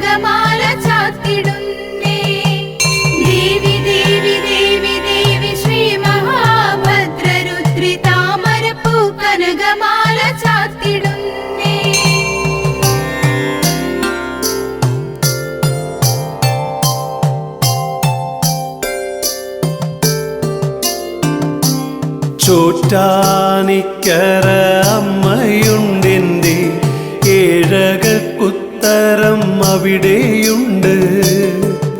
കനകമാല ചാത്തിടുന്നേ. ദേവി ദേവി ദേവി ദേവി ശ്രീ മഹാഭദ്രരുദ്രി താമരപ്പൂ കനകമാല ചാത്തിടുന്നേ. ചോറ്റാനിക്കര അമ്മയുണ്ടെൻ്റെ ഏഴകൾക്കുത്തരം അവിടെയുണ്ട്.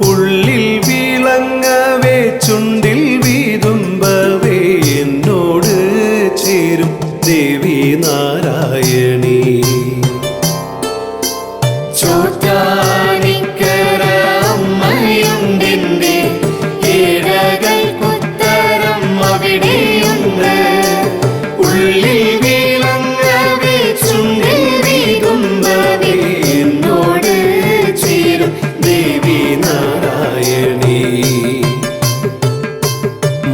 ഉള്ളിൽ വിളങ്ങവേ ചുണ്ടിൽ വീതുമ്പവേ എന്നോട് ചേരും ദേവി നാരായണി. ചോറ്റാനിക്കര അമ്മയുണ്ടെൻ്റെ ഏഴകൾക്കുത്തരം അവിടെയുണ്ട്. ഉള്ളിൽ വിളങ്ങവേ ചുണ്ടിൽ വീതുമ്പവേ എന്നോട് ചേരും ദേവി നാരായണി.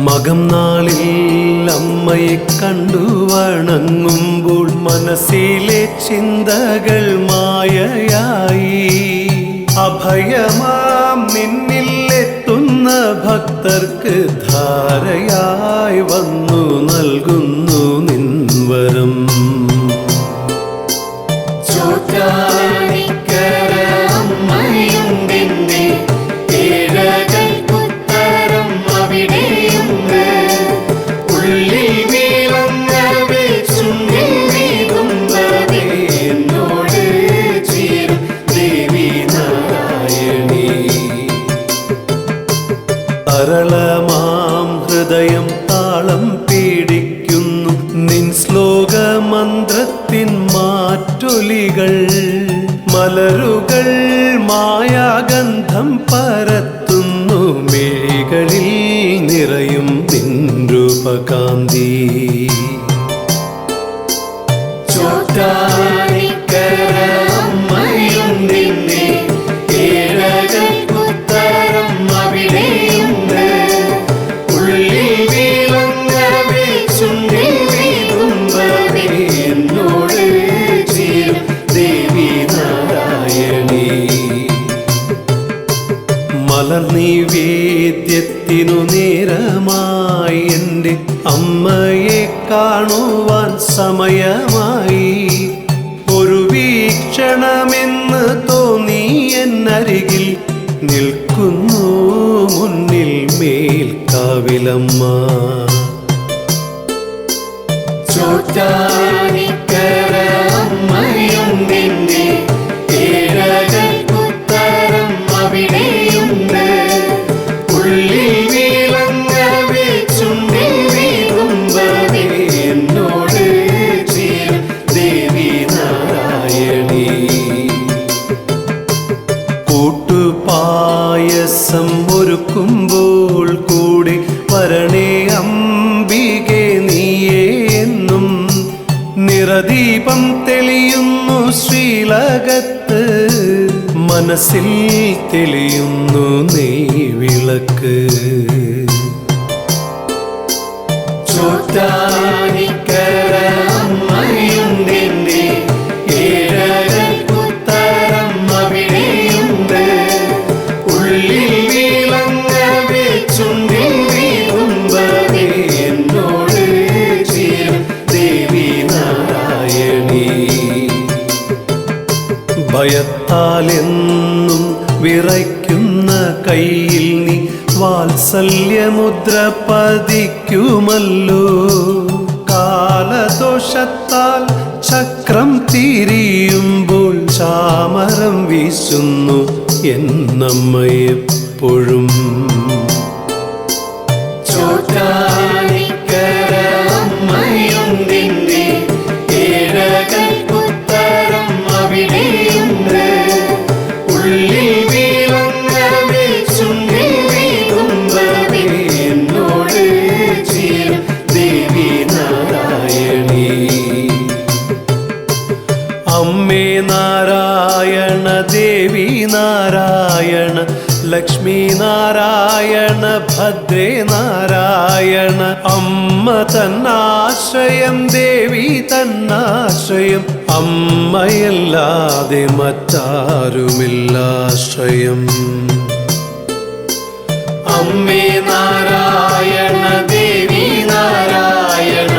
മകം നാളിൽ അമ്മയെ കണ്ടു വണങ്ങുമ്പോൾ മനസ്സിലെ ചിന്തകൾ മായയായി. അഭയമാം നിന്നിൽ എത്തുന്ന ഭക്തർക്ക് ധാരയായി വന്നു നൽകുന്നു നിൻവരം. ചോറ്റാനിക്കര അമ്മയുണ്ടെൻ്റെ ഏഴകൾക്കുത്തരം അവിടെയുണ്ട്. ഉള്ളിൽ വിളങ്ങവേ ചുണ്ടിൽ വീതുമ്പവേ എന്നോട് ചേരും ദേവി നാരായണി. അരളമാം ഹൃദയം താളം പീഡിക്കുന്നു നിൻ ശ്ലോകമന്ത്രത്തിൻ മാറ്റൊലികൾ. മലരുകൾ മായാഗന്ധം പരത്തുന്നു മിഴികളിൽ നിറയും നിൻ രൂപകാന്തി. ചോറ്റാനിക്കര അമ്മയുണ്ടെൻ്റെ ഏഴകൾക്കുത്തരം അവിടെയുണ്ട്. ഉള്ളിൽ വിളങ്ങവേ ചുണ്ടിൽ വീതുമ്പവേ എന്നോട് ചേരും ദേവി നാരായണി. മലർനിവേദ്യത്തിനു നേരമായി എൻ്റെ അമ്മയെ കാണുവാൻ സമയമായി. ഒരു വീക്ഷണമെന്ന് തോന്നി എന്നരികിൽ നിൽക്കുന്നു മുന്നിൽ മേൽക്കാവിലമ്മ. ചോറ്റാനിക്കര അമ്മയുണ്ടെൻ്റെ ഏഴകൾക്കുത്തരം അവിടെയുണ്ട്. ഉള്ളിൽ വിളങ്ങവേ ചുണ്ടിൽ വീതുമ്പവേ എന്നോട് ചേരും ദേവി നാരായണി. കൂട്ടുപായസം ഒരുക്കുമ്പോൾ കൂടെ വരണേ അംബികെ നീയേ എന്നും. നിറദീപം തെളിയുന്നു ശ്രീലകത്ത് മനസ്സിൽ തെളിയുന്നു നെയ്വിളക്ക്. ചോറ്റാനിക്കര അമ്മയുണ്ടെൻ്റെ ഏഴകൾക്കുത്തരം അവിടെയുണ്ട്. ഉള്ളിൽ വിളങ്ങവേ ചുണ്ടിൽ വീതുമ്പവേ എന്നോട് ചേരും ദേവി നാരായണി. ഭയത്താലെന്നും വിറയ്ക്കുന്ന കയ്യിൽ നീ വാത്സല്യമുദ്ര പതിക്കുമല്ലോ. കാലദോഷത്താൽ ചക്രം തിരിയുമ്പോൾ ചാമരം വീശുന്നു എന്നമ്മയെപ്പോഴും. ചോറ്റാനിക്കര അമ്മയുണ്ടെൻ്റെ ഏഴകൾക്കുത്തരം അവിടെയുണ്ട്. ഉള്ളിൽ വിളങ്ങവേ ചുണ്ടിൽ വീതുമ്പവേ എന്നോട് ചേരും ദേവി നാരായണി. അമ്മേ നാരായണ ദേവി നാരായണ ലക്ഷ്മി നാരായണ ഭദ്രേ നാരായണ. അമ്മ തന്നാശ്രയം ദേവി തന്നാശ്രയം അമ്മയല്ലാതെ മറ്റാരുമില്ലാശ്രയം. അമ്മേ നാരായണ ദേവി നാരായണ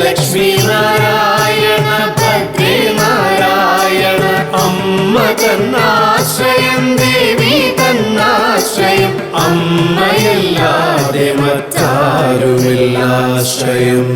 ലക്ഷ്മി നാരായണ ഭദ്രേ നാരായണ. അമ്മ തന്നാശ്രയം ദേവി തന്നാശ്രയം അമ്മയല്ലാതെ മറ്റാരുമില്ലാശ്രയം.